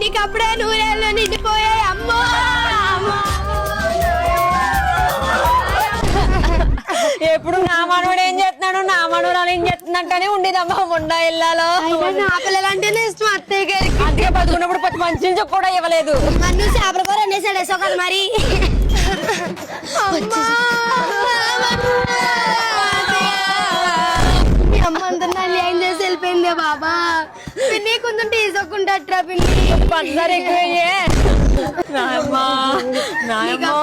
నీకు అప్పుడే నూనెల్లో నిండిపోయాయి అమ్మో. ఎప్పుడు నా మనవడు ఏం చేస్తున్నాడు నా మనవరాలు ఏం చేస్తుందంటేనే ఉండేదమ్మా మొండ ఇల్లాలో. నా పిల్లలు అంటేనే ఇష్టం అత్తయ్య గారికి. అందుకే బతుకున్నప్పుడు ప్రతి మంచి కూడా ఇవ్వలేదు. నన్ను చేపల కూర అనేసాడు వేసావు కదా మరి. మీ అమ్మ అంతా నన్ను ఏం చేసి వెళ్ళిపోయిందే బాబా. పిన్ని కొంచెం తీసుకోకుండా పిన్ని పంచదార ఎక్కువయ్యే. నాయమ్మా నాయమ్మా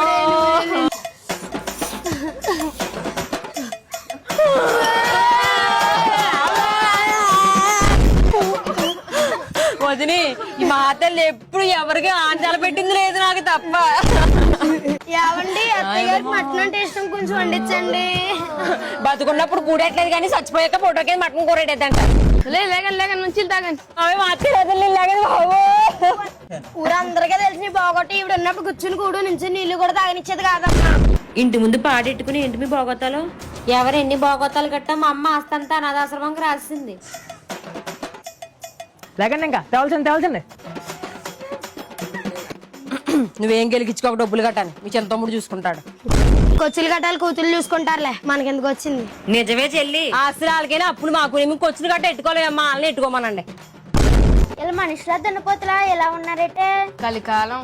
వదిని ఈ మాతల్ని ఎప్పుడు ఎవరికి ఆంచాలు పెట్టింది లేదు నాకు తప్ప. ఏవండి అత్తయ్య గారికి మటన్ అంటే ఇష్టం కొంచెం వండించండి. బతుకున్నప్పుడు కూడట్లేదు కానీ చచ్చిపోయాక ఫోటోకి మటన్ కూరేటంట. లేగని నుంచి తాగండి. అవి మాత్రం బాబు ఊరందరికీ తెలిసి బాగొట్టి ఇప్పుడు ఉన్నప్పుడు కూర్చుని కూడు నుంచి నీళ్లు కూడా తాగనిచ్చేది కాదమ్మా. ఇంటి ముందు పాడెట్టుకుని ఏంటి మీ బోగొత్తాలు? ఎవరు ఎన్ని బోగొత్తాలు కట్టా మా అమ్మ ఆస్తంతా అనాథాశ్రమంకి రాసింది. లేకండి ఇంకా తేవాల్సింది నువ్వేం గెలిగించుకోక డబ్బులు కట్టాను మీ చిన్న తమ్ముడు చూసుకుంటాడు. కొచ్చులు కట్టాలి కూతురు చూసుకుంటారులే మనకెందుకు వచ్చింది. నిజమే చెల్లి ఆస్తులు వాళ్ళకైనా అప్పుడు మాకు మేము కొచ్చులు కట్ట ఎట్టుకోలేమమ్మా వాళ్ళని ఎట్టుకోమనండి. ఇలా మనుషుల దున్నపోతులా ఎలా ఉన్నారంటే కలికాలం